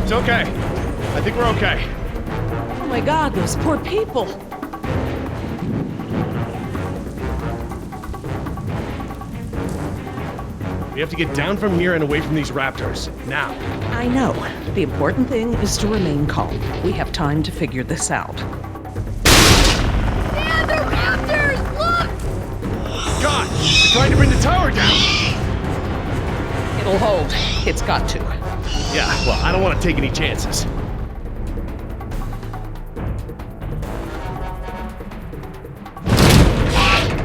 It's okay. I think we're okay. Oh my God, those poor people. We have to get down from here and away from these raptors. Now. I know. The important thing is to remain calm. We have time to figure this out. Dad, they're raptors! Look! God! They're trying to bring the tower down! It'll hold. It's got to. Yeah, well, I don't want to take any chances.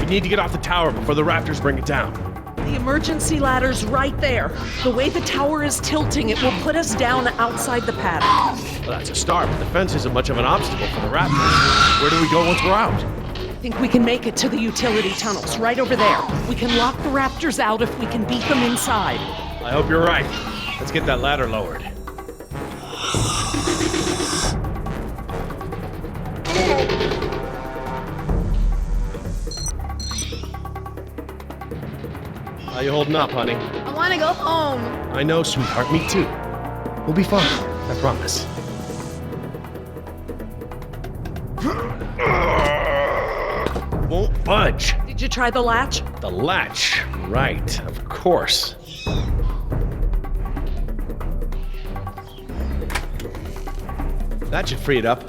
We need to get off the tower before the raptors bring it down. The emergency ladder's right there. The way the tower is tilting, it will put us down outside the paddock. Well, that's a start, but the fence isn't much of an obstacle for the raptors. Where do we go once we're out? I think we can make it to the utility tunnels, right over there. We can lock the raptors out if we can beat them inside. I hope you're right. Let's get that ladder lowered. How you holding up, honey? I want to go home. I know, sweetheart. Me too. We'll be fine. I promise. Won't budge. Did you try the latch? The latch. Right. Of course. That should free it up.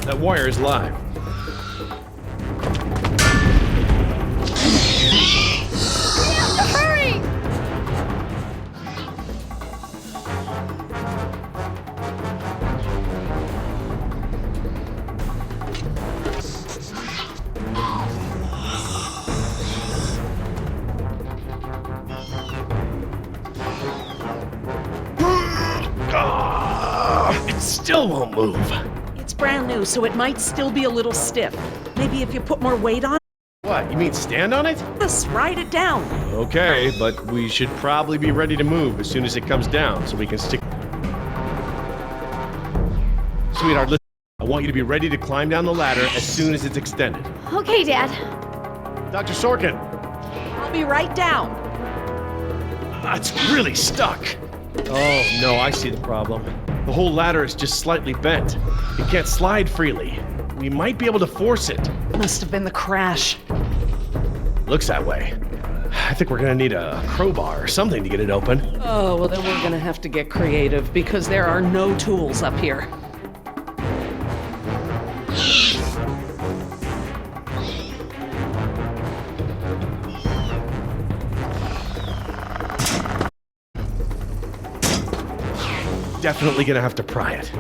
That wire is live. Hurry! It still won't move. It's brand new, so it might still be a little stiff. Maybe if you put more weight on What, you mean stand on it? this, ride it down. Okay, but we should probably be ready to move as soon as it comes down so we can stick. Sweetheart, listen. I want you to be ready to climb down the ladder as soon as it's extended. Okay, Dad. Dr. Sorkin, I'll be right down. it's really stuck. Oh, no, I see the problem. The whole ladder is just slightly bent. It can't slide freely. We might be able to force it. Must have been the crash. Looks that way. I think we're gonna need a crowbar or something to get it open. Oh, well then we're gonna have to get creative because there are no tools up here. Definitely gonna have to pry it.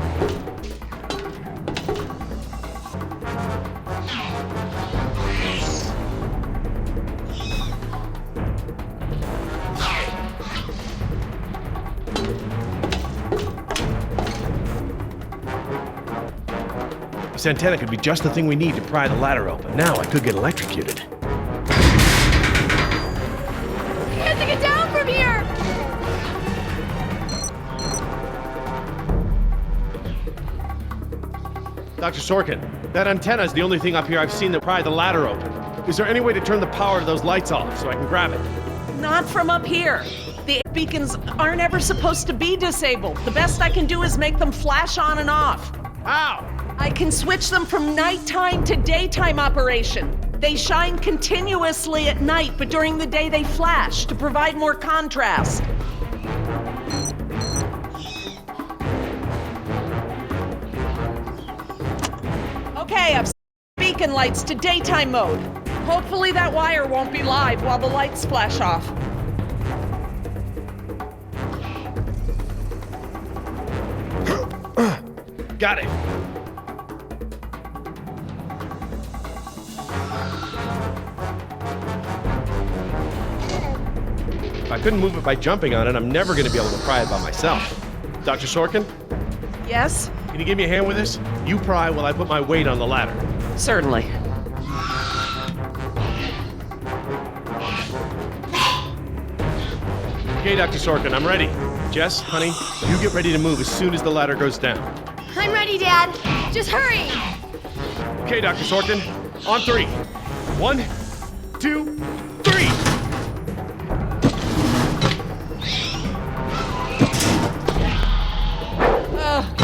This antenna could be just the thing we need to pry the ladder open. Now I could get electrocuted. We have to get down from here! Dr. Sorkin, that antenna is the only thing up here I've seen that pry the ladder open. Is there any way to turn the power to those lights off so I can grab it? Not from up here. The beacons aren't ever supposed to be disabled. The best I can do is make them flash on and off. How? I can switch them from nighttime to daytime operation. They shine continuously at night, but during the day they flash to provide more contrast. Okay, I've set beacon lights to daytime mode. Hopefully that wire won't be live while the lights flash off. Got it. If I couldn't move it by jumping on it, I'm never going to be able to pry it by myself. Dr. Sorkin, Yes? can you give me a hand with this? You pry while I put my weight on the ladder. Certainly. Okay, Dr. Sorkin, I'm ready. Jess, honey, you get ready to move as soon as the ladder goes down. I'm ready, Dad. Just hurry. Okay, Dr. Sorkin, on 3. 1, 2, 3!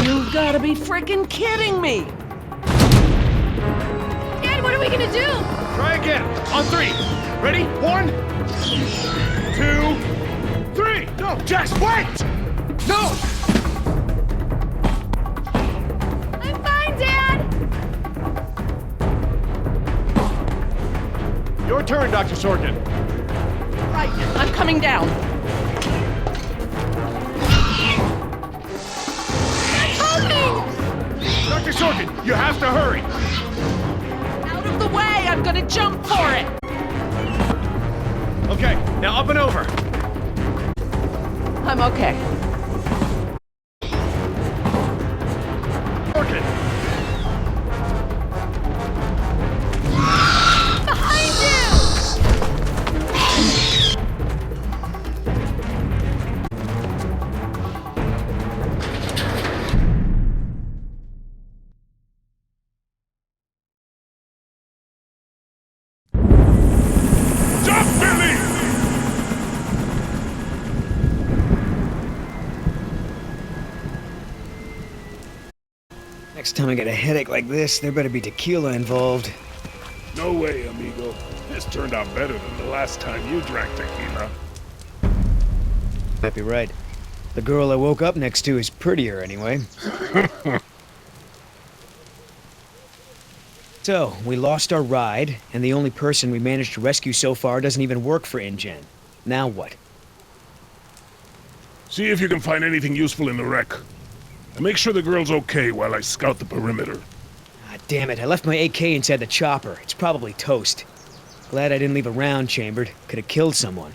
You've got to be freaking kidding me! Dad, what are we gonna do? Try again, on 3. Ready? 1, 2, 3! No, Jess, wait! No! I'm fine, Dad. Your turn, Dr. Sorkin. Right, I'm coming down. Dr. Sorkin, you have to hurry. Out of the way! I'm gonna jump for it! Okay, now up and over. I'm okay. Sorkin. Behind you. Jump, Billy! Next time I get a headache like this, there better be tequila involved. No way, amigo. This turned out better than the last time you drank tequila. Might be right. The girl I woke up next to is prettier anyway. So, we lost our ride, and the only person we managed to rescue so far doesn't even work for InGen. Now what? See if you can find anything useful in the wreck. And make sure the girl's okay while I scout the perimeter. Ah, damn it, I left my AK inside the chopper. It's probably toast. Glad I didn't leave a round chambered. Could have killed someone.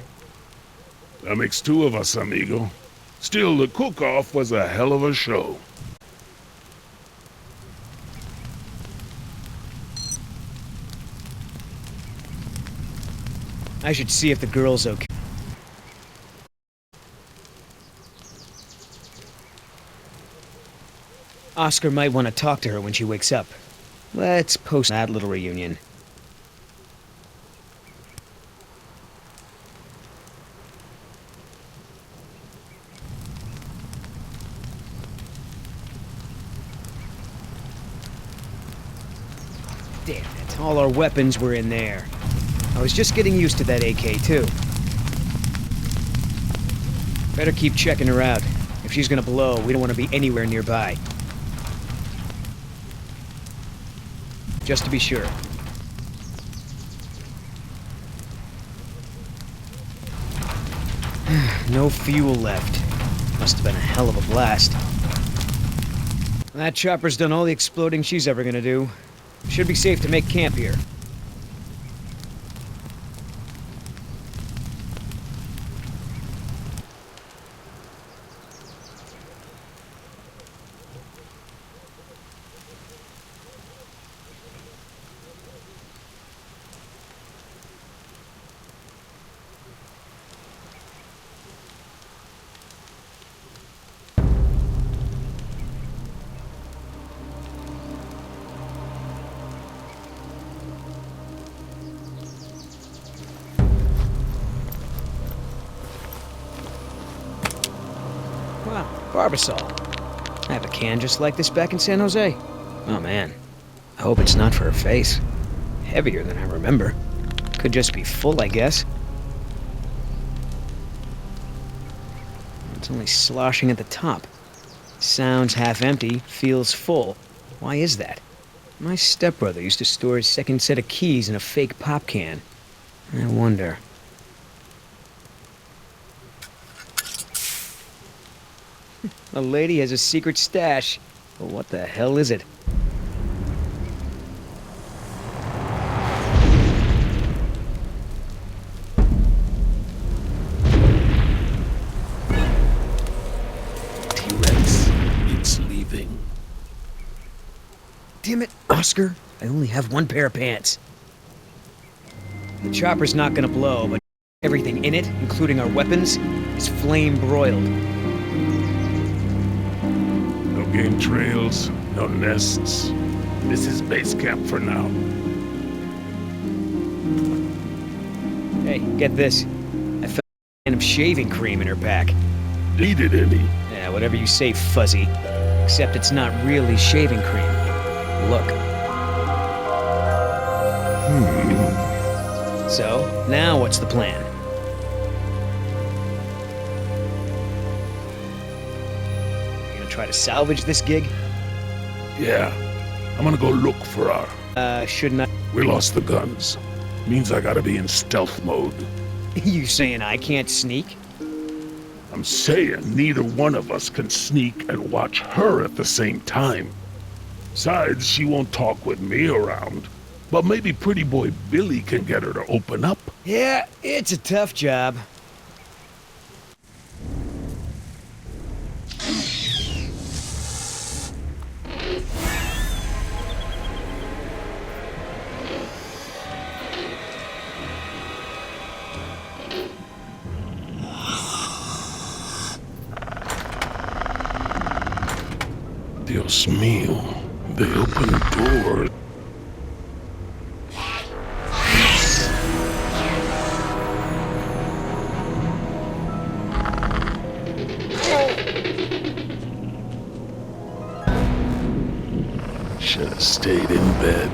That makes 2 of us, amigo. Still, the cook-off was a hell of a show. I should see if the girl's okay. Oscar might want to talk to her when she wakes up. Let's post that little reunion. Damn it, all our weapons were in there. I was just getting used to that AK, too. Better keep checking her out. If she's gonna blow, we don't want to be anywhere nearby. Just to be sure. No fuel left. Must have been a hell of a blast. That chopper's done all the exploding she's ever gonna do. Should be safe to make camp here. Wow, Barbasol. I have a can just like this back in San Jose. Oh man, I hope it's not for her face. Heavier than I remember. Could just be full, I guess. It's only sloshing at the top. Sounds half empty, feels full. Why is that? My stepbrother used to store his second set of keys in a fake pop can. I wonder. A lady has a secret stash. But what the hell is it? T-Rex, it's leaving. Damn it, Oscar. I only have one pair of pants. The chopper's not gonna blow, but everything in it, including our weapons, is flame broiled. No game trails, no nests. This is base camp for now. Hey, get this. I found a can of shaving cream in her pack. Needed any? Yeah, whatever you say, Fuzzy. Except it's not really shaving cream. Look. So, now what's the plan? You gonna try to salvage this gig? Yeah. I'm gonna go look for our... Shouldn't I... We lost the guns. Means I gotta be in stealth mode. You saying I can't sneak? I'm saying neither one of us can sneak and watch her at the same time. Besides, she won't talk with me around. But maybe pretty boy Billy can get her to open up. Yeah, it's a tough job. Dios mío, they opened the door. Should have stayed in bed.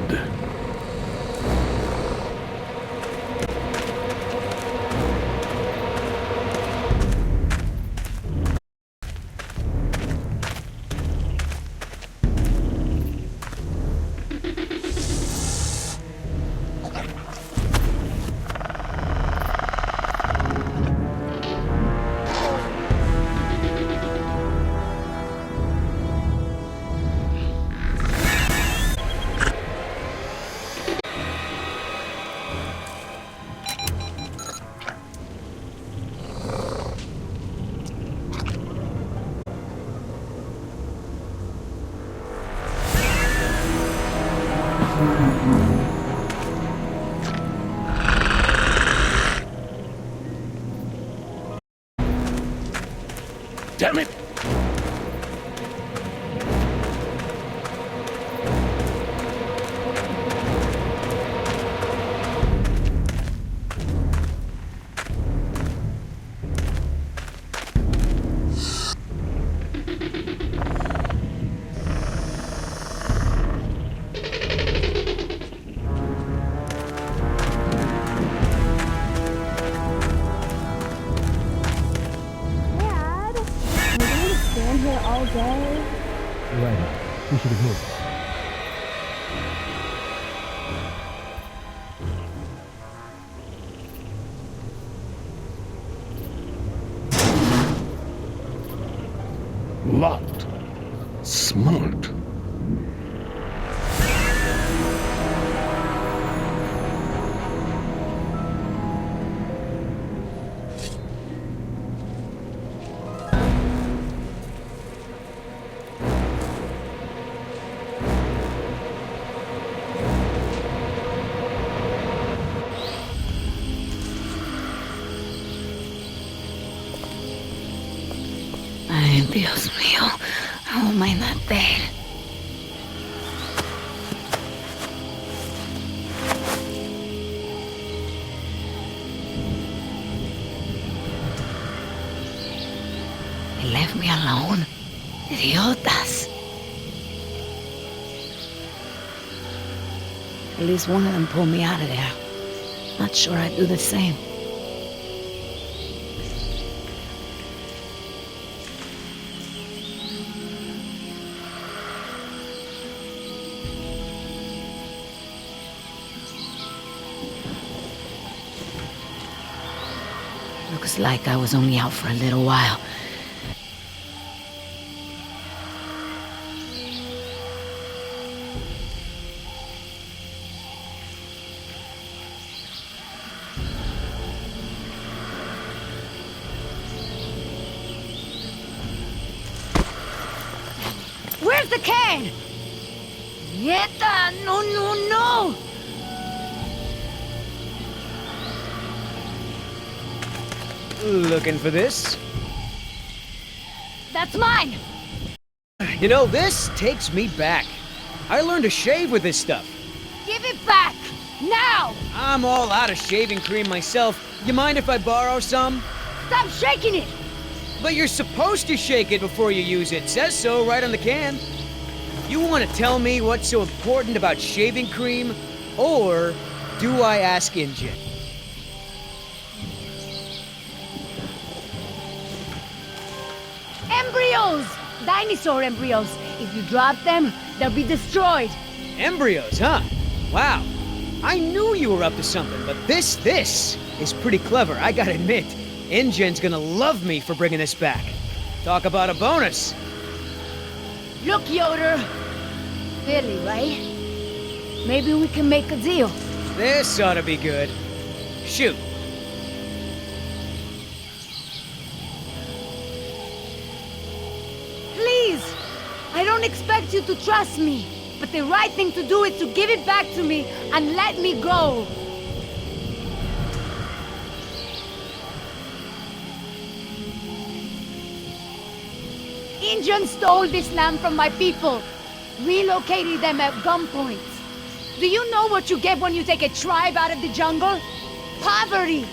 Damn it! Dad, are we going to stand here all day? Right. We should move. Locked. Smart. Ay, Dios mío. How am I not dead? They left me alone. Idiotas. At least one of them pulled me out of there. Not sure I'd do the same. Looks like I was only out for a little while. the can! Nieta! No, no, no! Looking for this? That's mine! You know, this takes me back. I learned to shave with this stuff. Give it back! Now! I'm all out of shaving cream myself. You mind if I borrow some? Stop shaking it! But you're supposed to shake it before you use it. Says so right on the can. You want to tell me what's so important about shaving cream? Or do I ask Injin? Embryos! Dinosaur embryos. If you drop them, they'll be destroyed. Embryos, huh? Wow. I knew you were up to something, but this is pretty clever, I gotta admit. Injin's gonna love me for bringing this back. Talk about a bonus. Look, Yoder. Billy, right? Maybe we can make a deal. This ought to be good. Shoot. Please! I don't expect you to trust me, but the right thing to do is to give it back to me and let me go. Indians stole this land from my people, relocated them at gunpoint. Do you know what you get when you take a tribe out of the jungle? Poverty!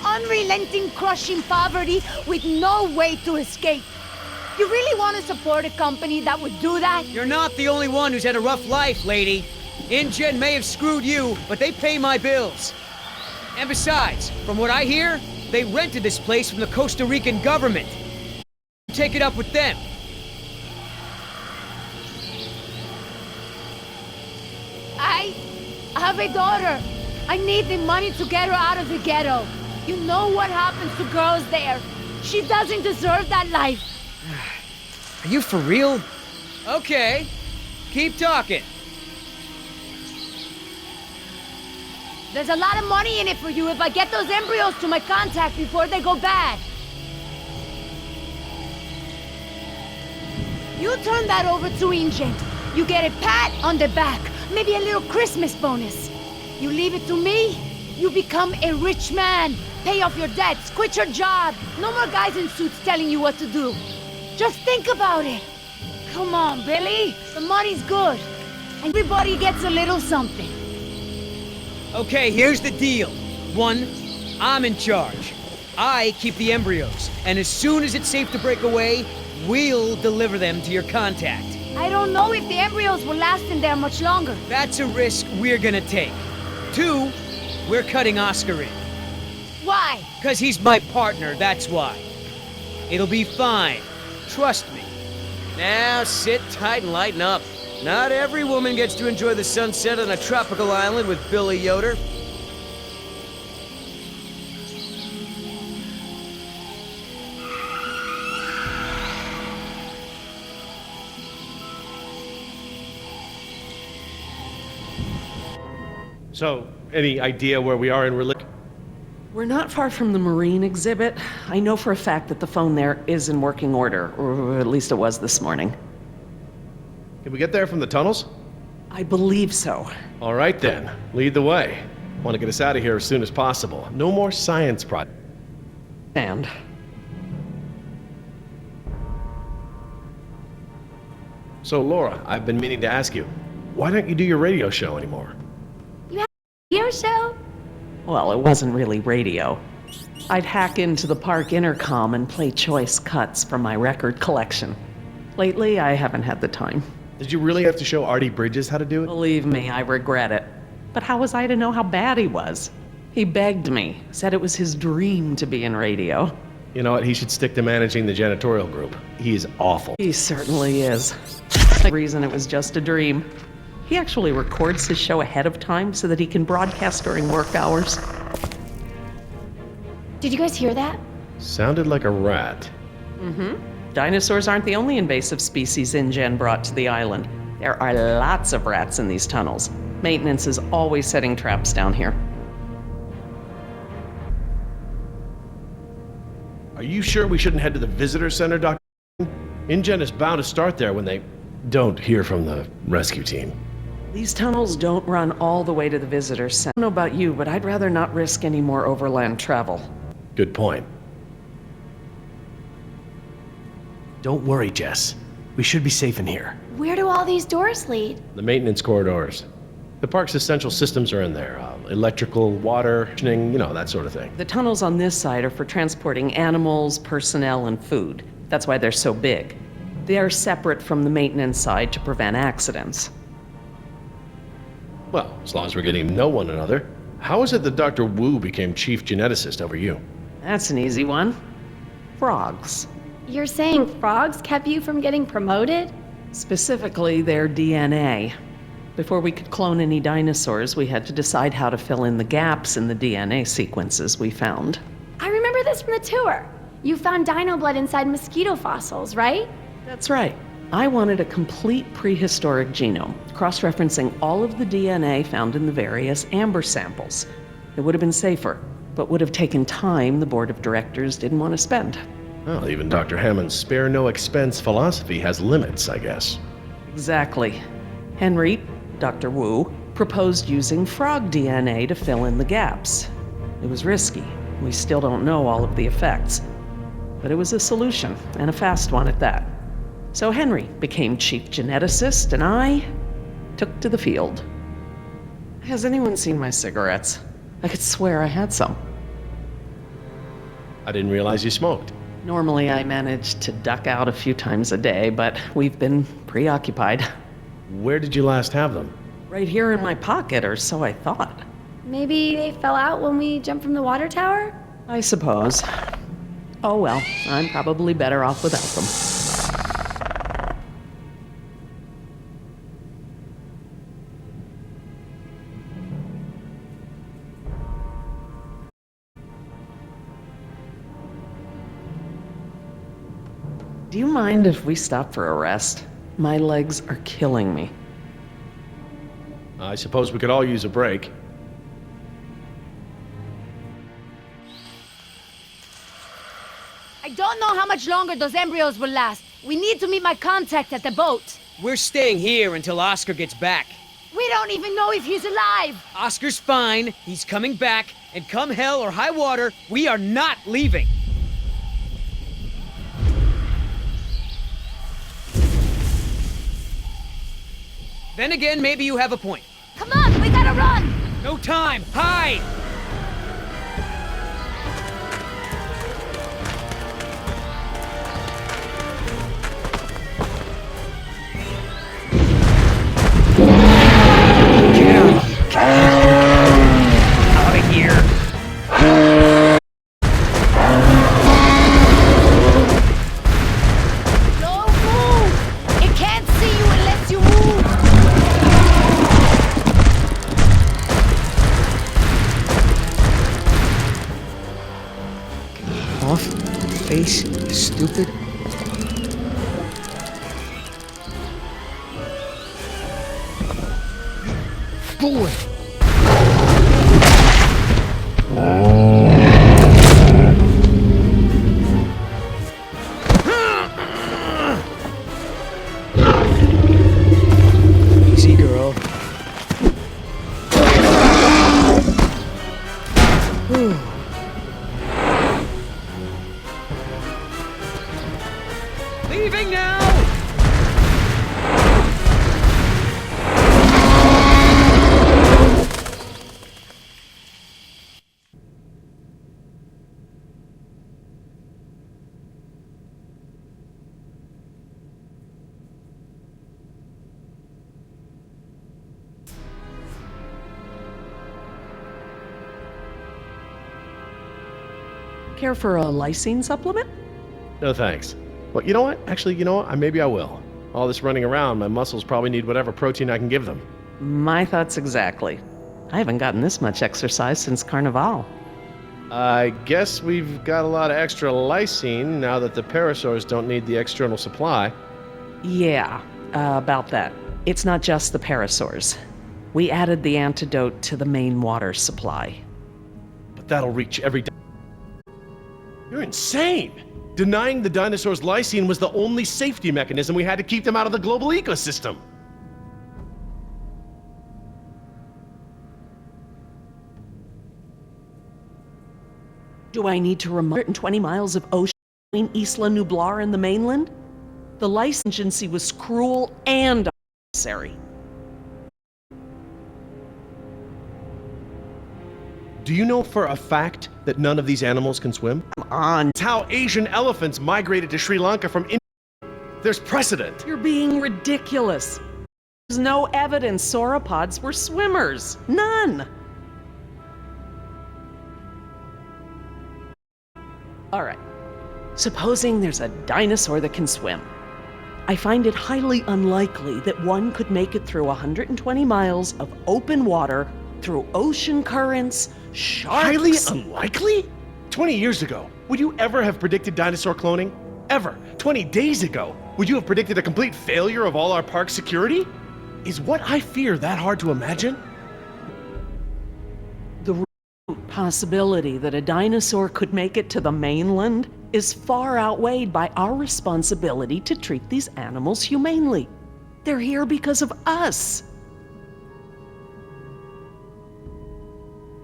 Unrelenting, crushing poverty with no way to escape. You really want to support a company that would do that? You're not the only one who's had a rough life, lady. Injin may have screwed you, but they pay my bills. And besides, from what I hear, they rented this place from the Costa Rican government. Take it up with them. I have a daughter. I need the money to get her out of the ghetto. You know what happens to girls there. She doesn't deserve that life. Are you for real? Okay. Keep talking. There's a lot of money in it for you if I get those embryos to my contact before they go bad. You turn that over to Injin. You get a pat on the back, maybe a little Christmas bonus. You leave it to me, you become a rich man. Pay off your debts, quit your job. No more guys in suits telling you what to do. Just think about it. Come on, Billy. The money's good. Everybody gets a little something. Okay, here's the deal. 1, I'm in charge. I keep the embryos, and as soon as it's safe to break away, we'll deliver them to your contact. I don't know if the embryos will last in there much longer. That's a risk we're gonna take. 2, we're cutting Oscar in. Why? 'Cause he's my partner, that's why. It'll be fine. Trust me. Now sit tight and lighten up. Not every woman gets to enjoy the sunset on a tropical island with Billy Yoder. So, any idea where we are in religion? We're not far from the Marine exhibit. I know for a fact that the phone there is in working order, or at least it was this morning. Can we get there from the tunnels? I believe so. All right then, lead the way. Want to get us out of here as soon as possible. No more science projects. And So Laura, I've been meaning to ask you, why don't you do your radio show anymore? Your show? well, it wasn't really radio. I'd hack into the park intercom and play choice cuts from my record collection. Lately, I haven't had the time. Did you really have to show Artie Bridges how to do it? Believe me, I regret it. But how was I to know how bad he was? He begged me, said it was his dream to be in radio. You know what, he should stick to managing the janitorial group. He is awful. He certainly is. The reason it was just a dream. He actually records his show ahead of time so that he can broadcast during work hours. Did you guys hear that? Sounded like a rat. Dinosaurs aren't the only invasive species InGen brought to the island. There are lots of rats in these tunnels. Maintenance is always setting traps down here. Are you sure we shouldn't head to the visitor center, Dr.? InGen is bound to start there when they... don't hear from the rescue team. These tunnels don't run all the way to the visitor center. I don't know about you, but I'd rather not risk any more overland travel. Good point. Don't worry, Jess. We should be safe in here. Where do all these doors lead? The maintenance corridors. The park's essential systems are in there. Electrical, water, that sort of thing. The tunnels on this side are for transporting animals, personnel, and food. That's why they're so big. They are separate from the maintenance side to prevent accidents. Well, as long as we're getting to know one another. How is it that Dr. Wu became chief geneticist over you? That's an easy one. Frogs. You're saying frogs kept you from getting promoted? Specifically, their DNA. Before we could clone any dinosaurs, we had to decide how to fill in the gaps in the DNA sequences we found. I remember this from the tour. You found dino blood inside mosquito fossils, right? That's right. I wanted a complete prehistoric genome, cross-referencing all of the DNA found in the various amber samples. It would have been safer, but would have taken time the board of directors didn't want to spend. Well, even Dr. Hammond's spare no expense philosophy has limits, I guess. Exactly. Henry, Dr. Wu, proposed using frog DNA to fill in the gaps. It was risky. We still don't know all of the effects. But it was a solution, and a fast one at that. So Henry became chief geneticist, and I took to the field. Has anyone seen my cigarettes? I could swear I had some. I didn't realize you smoked. Normally I manage to duck out a few times a day, but we've been preoccupied. Where did you last have them? Right here in my pocket, or so I thought. Maybe they fell out when we jumped from the water tower? I suppose. Oh well, I'm probably better off without them. Do you mind if we stop for a rest? My legs are killing me. I suppose we could all use a break. I don't know how much longer those embryos will last. We need to meet my contact at the boat. We're staying here until Oscar gets back. We don't even know if he's alive. Oscar's fine, he's coming back, and come hell or high water, we are not leaving. Then again, maybe you have a point. Come on, we gotta run. No time, hide! Out of here. Don't move. It can't see you unless you move. Off, face, stupid. Boy! Easy, girl. Whew. Leaving now! Care for a lysine supplement? No thanks. Well, you know what? Actually, maybe I will. All this running around, my muscles probably need whatever protein I can give them. My thoughts exactly. I haven't gotten this much exercise since Carnival. I guess we've got a lot of extra lysine now that the parasaurs don't need the external supply. Yeah, about that. It's not just the parasaurs. We added the antidote to the main water supply. But that'll reach every... You You're insane! Denying the dinosaurs lysine was the only safety mechanism we had to keep them out of the global ecosystem. Do I need to remind 120 miles of ocean between Isla Nublar and the mainland? The license agency was cruel and unnecessary. Do you know for a fact that none of these animals can swim? Come on, It's how Asian elephants migrated to Sri Lanka from India. There's precedent. you're being ridiculous. There's no evidence sauropods were swimmers. None. All right. Supposing there's a dinosaur that can swim. I find it highly unlikely that one could make it through 120 miles of open water, through ocean currents, sharks. Highly unlikely? 20 years ago, would you ever have predicted dinosaur cloning? Ever? 20 days ago, would you have predicted a complete failure of all our park security? Is what I fear that hard to imagine? The possibility that a dinosaur could make it to the mainland is far outweighed by our responsibility to treat these animals humanely. They're here because of us.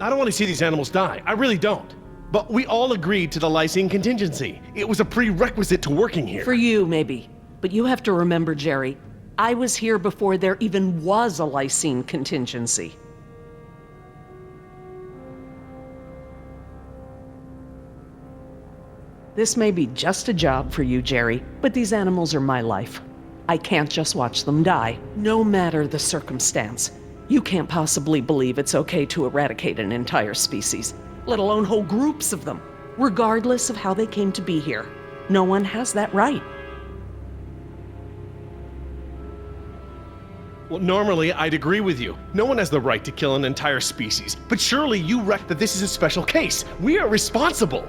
I don't want to see these animals die. I really don't. But we all agreed to the lysine contingency. It was a prerequisite to working here. For you, maybe. But you have to remember, Jerry, I was here before there even was a lysine contingency. This may be just a job for you, Jerry, but these animals are my life. I can't just watch them die, no matter the circumstance. You can't possibly believe it's okay to eradicate an entire species, let alone whole groups of them, regardless of how they came to be here. No one has that right. Well, normally I'd agree with you. No one has the right to kill an entire species. But surely you reckon that this is a special case. We are responsible.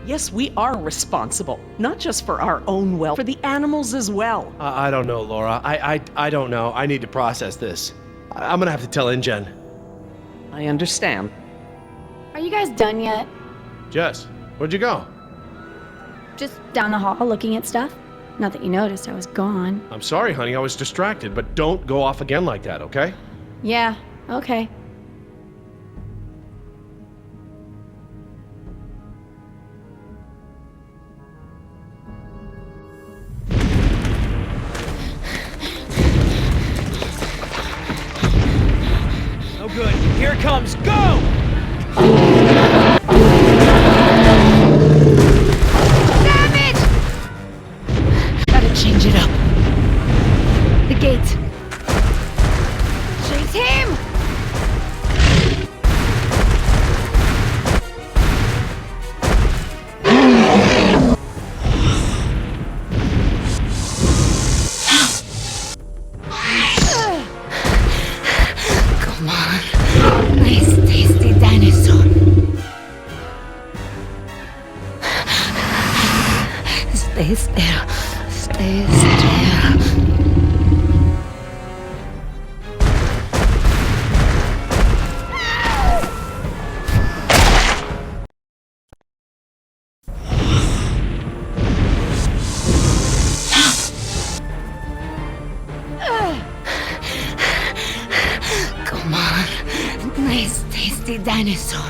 Yes, we are responsible, not just for our own well, for the animals as well. I don't know, Laura. I don't know. I need to process this. I'm gonna have to tell InGen. I understand. Are you guys done yet? Jess, where'd you go? Just down the hall looking at stuff? Not that you noticed I was gone. I'm sorry, honey. I was distracted, but don't go off again like that, okay? Yeah, okay. Oh good, here it comes, go! Change it up. The gate. Chase him! Come on. Nice tasty dinosaur. Stay still. Stay still. Come on. Nice tasty dinosaur.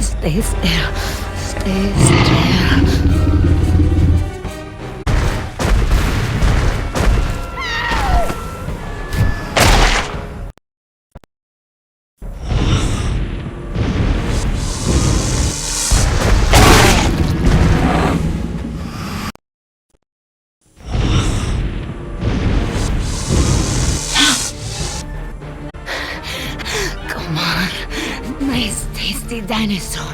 Stay still. Stay still. Come on. Nice tasty dinosaur.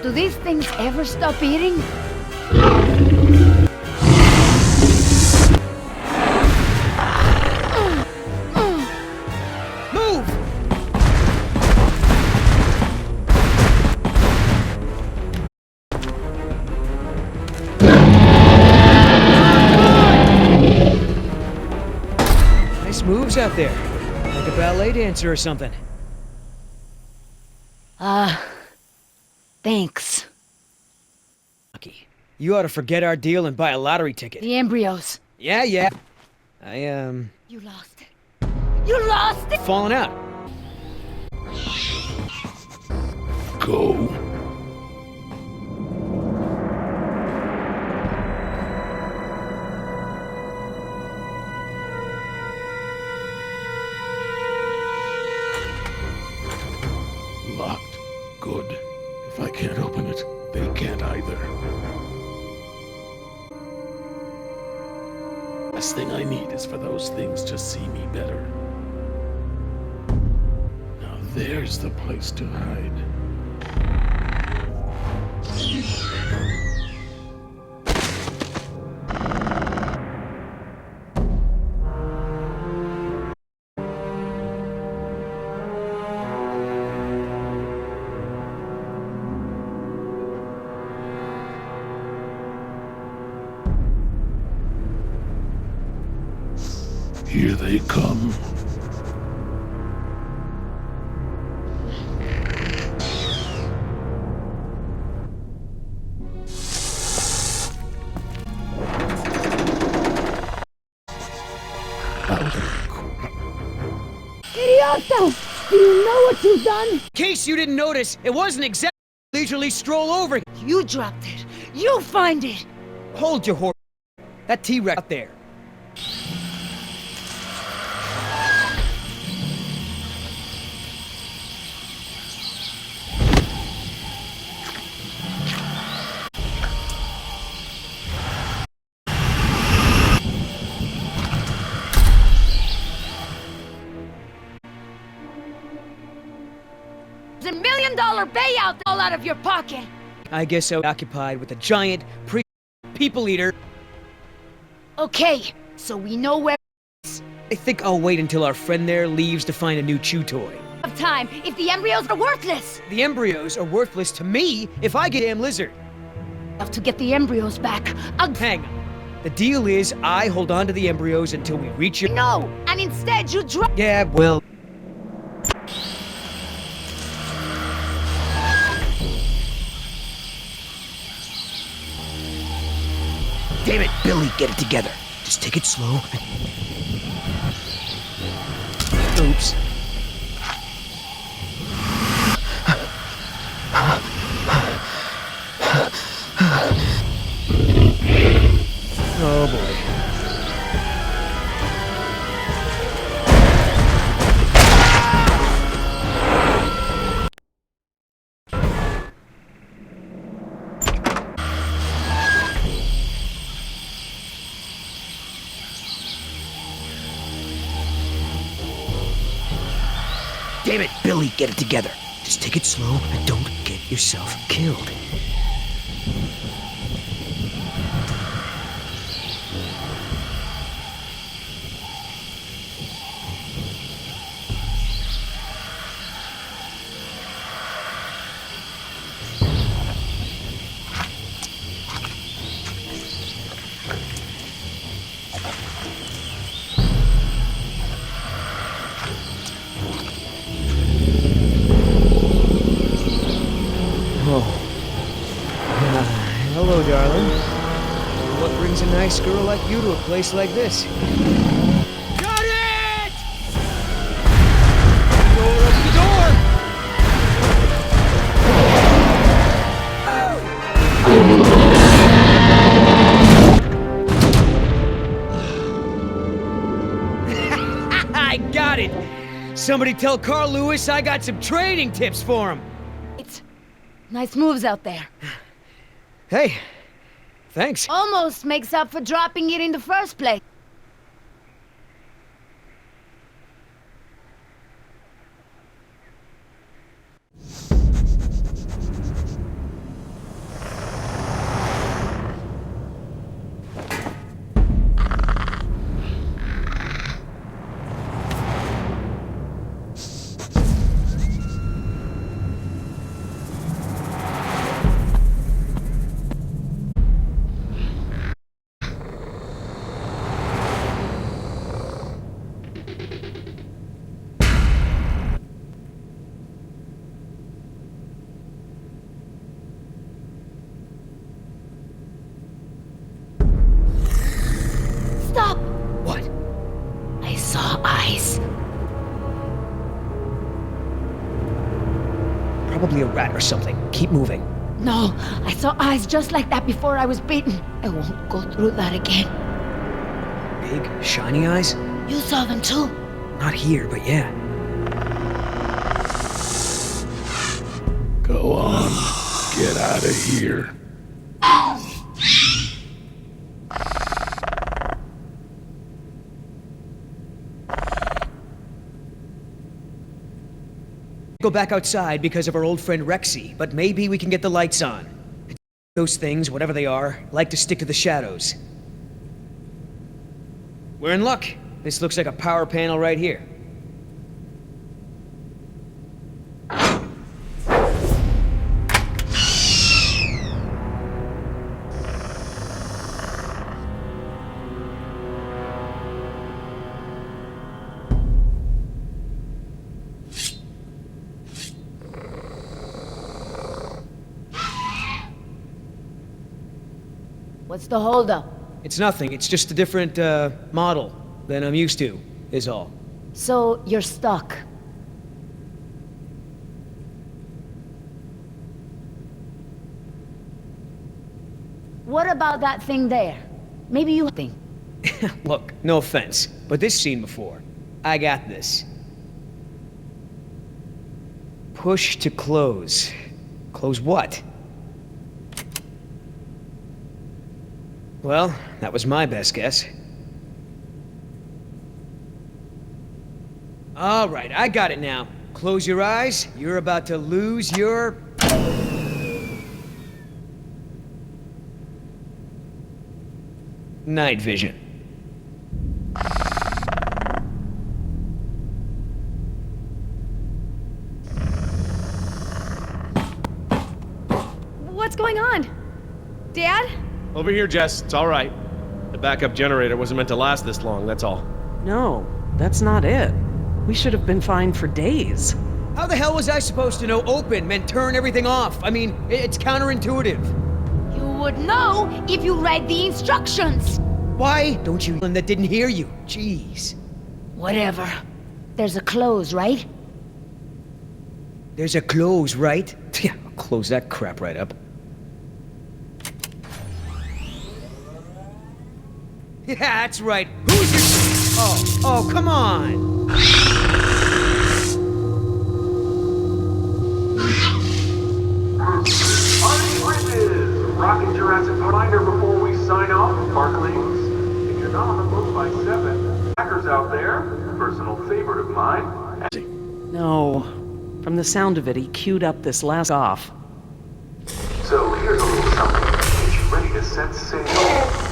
Do these things ever stop eating? Move! Nice moves out there. Like a ballet dancer or something. Thanks. Lucky. You ought to forget our deal and buy a lottery ticket. The embryos. Yeah. You lost it. You lost it! Falling out. Go. Locked. Good. If I can't open it, they can't either. Last thing I need is for those things to see me better. Now there's the place to hide. Here they come. Idioto! Do you know what you've done? In case you didn't notice, it wasn't exactly a leisurely stroll over. You dropped it. You find it! Hold your horse. That T-Rex out there. It's $1 million payout all out of your pocket! I guess I was occupied with a giant people eater. Okay, so we know where I think I'll wait until our friend there leaves to find a new chew toy. of time if the embryos are worthless! The embryos are worthless to me if I get a damn lizard. Have to get the embryos back. I'll Hang on. The deal is I hold on to the embryos until we reach your... No! And instead you drop. Yeah, well... Damn it, Billy, get it together. Just take it slow. Oops. Oh boy. Damn it, Billy, get it together. Just take it slow and don't get yourself killed. Hello, darling. What brings a nice girl like you to a place like this? Got it! Open the door! I got it! Somebody tell Carl Lewis I got some trading tips for him! It's nice moves out there. Hey, thanks. Almost makes up for dropping it in the first place. rat or something. Keep moving. No, I saw eyes just like that before I was beaten. I won't go through that again. Big, shiny eyes? You saw them too? Not here, but yeah. Go on. Get out of here. Go back outside because of our old friend Rexy, but maybe we can get the lights on. Those things, whatever they are, like to stick to the shadows. We're in luck. This looks like a power panel right here. What's the holdup? It's nothing. It's just a different, model than I'm used to, is all. So, you're stuck. What about that thing there? Maybe you think. Look, no offense, but this scene before. I got this. Push to close. Close what? Well, that was my best guess. All right, I got it now. Close your eyes. You're about to lose your... night vision. What's going on? Dad? Over here, Jess. It's all right. The backup generator wasn't meant to last this long, that's all. No, that's not it. We should have been fine for days. How the hell was I supposed to know open meant turn everything off? I mean, it's counterintuitive. You would know if you read the instructions. Why don't you that didn't hear you? Jeez. Whatever. There's a close, right? There's a close, right? Yeah, I'll close that crap right up. Yeah, that's right. Who's your... Oh, come on! Rockin' Jurassic reminder before we sign off, Parklings. If you're not on the boat by 7, hackers out there, personal favorite of mine. No. From the sound of it, he queued up this last off. So here's a little something to get you ready to set sail.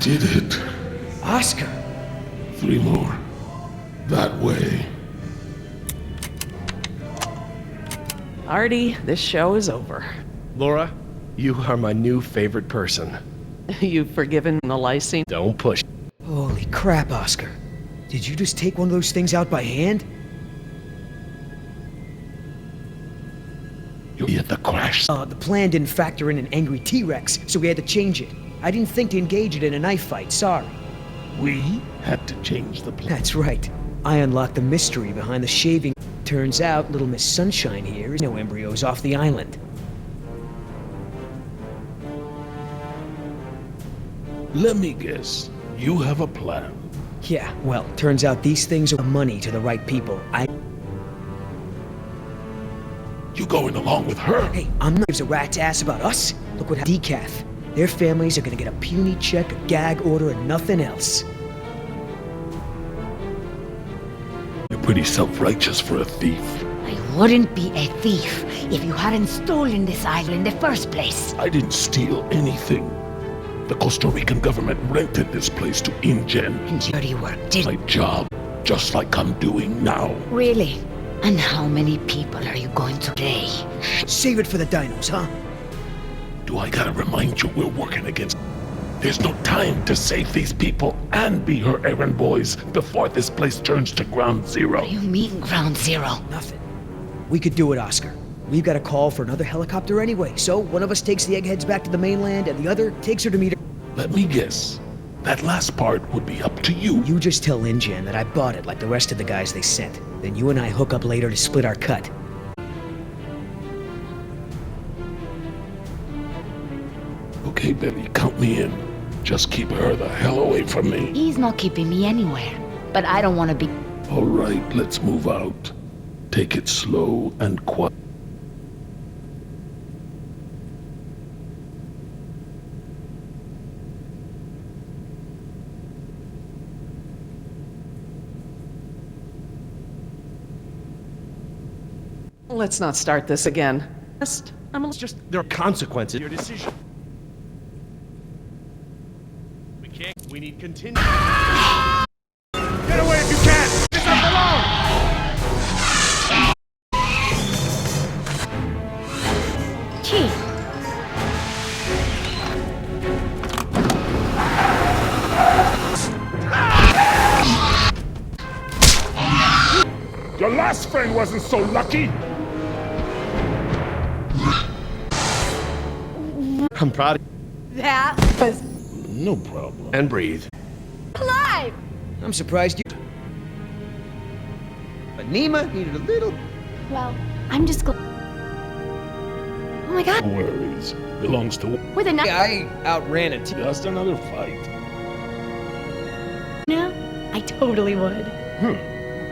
Did it. Oscar! 3 more. That way. Artie, this show is over. Laura, you are my new favorite person. You've forgiven the lysine? Don't push. Holy crap, Oscar. Did you just take one of those things out by hand? You hit the crash. The plan didn't factor in an angry T-Rex, so we had to change it. I didn't think to engage it in a knife fight, sorry. We had to change the plan. That's right. I unlocked the mystery behind the shaving. Turns out Little Miss Sunshine here is no embryos off the island. Let me guess. You have a plan. Yeah, well, turns out these things are money to the right people. You going along with her? Hey, I'm not gives a rat's ass about us. Look what happened. Decaf. Their families are gonna get a puny check, a gag order, and nothing else. You're pretty self-righteous for a thief. I wouldn't be a thief if you hadn't stolen this island in the first place. I didn't steal anything. The Costa Rican government rented this place to InGen. And dirty work, did My job, just like I'm doing now. Really? And how many people are you going to play? Save it for the dinos, huh? Do I gotta remind you we're working against... There's no time to save these people and be her errand boys before this place turns to ground zero. You mean ground zero? Nothing. We could do it, Oscar. We've got a call for another helicopter anyway, so one of us takes the eggheads back to the mainland and the other takes her to meet her. Let me guess. That last part would be up to you. You just tell InGen that I bought it like the rest of the guys they sent. Then you and I hook up later to split our cut. Okay, Betty, count me in. Just keep her the hell away from me. He's not keeping me anywhere. But I don't want to be... All right, let's move out. Take it slow and quiet. Let's not start this again. There are consequences to your decision. We can't. We need continue. Get away if you can! Get us alone! Chief, Your last friend wasn't so lucky. I'm proud of you. that was No problem. And breathe. alive! I'm surprised you... But Nima needed a little... Well, I'm just glad. Oh my god, No worries. Belongs to... with a knife. I outran it. Just another fight. No, I totally would.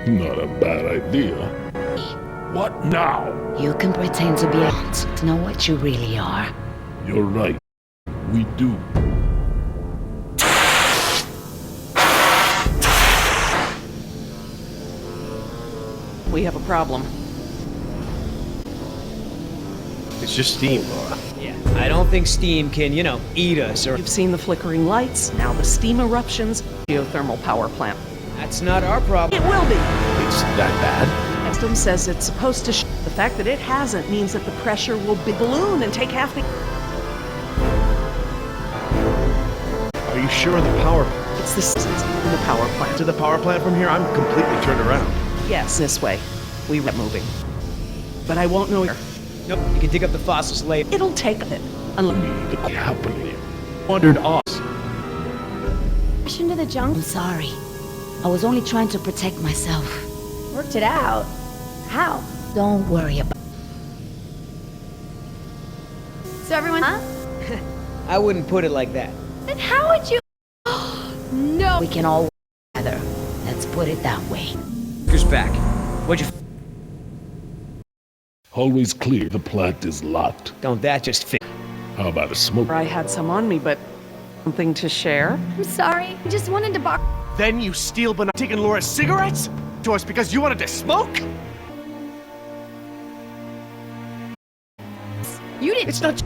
Not a bad idea. What now? You can pretend to be a to know what you really are. You're right. We do. We have a problem. It's just steam, Laura. Yeah, I don't think steam can, eat us or... You've seen the flickering lights, now the steam eruptions, geothermal power plant. That's not our problem. It will be. It's that bad? System says it's supposed to The fact that it hasn't means that the pressure will be balloon and take half the... Are you sure the power... It's the systems in the power plant. To the power plant from here? I'm completely turned around. Yes, this way. We were moving. But I won't know where. Nope, you can dig up the fossils later. It'll take it. Unless... The happening. Wandered off. Push into the junk. I'm sorry. I was only trying to protect myself. Worked it out. How? Don't worry about So everyone, huh? I wouldn't put it like that. Then how would you? No. We can all work together. Let's put it that way. Who's back? What'd you... Always clear the plant is locked. Don't that just fit? How about a smoke? I had some on me, but... Something to share? I'm sorry. I just wanted to box. Then you steal but not taking Laura's cigarettes? To us because you wanted to smoke? You didn't. It's not...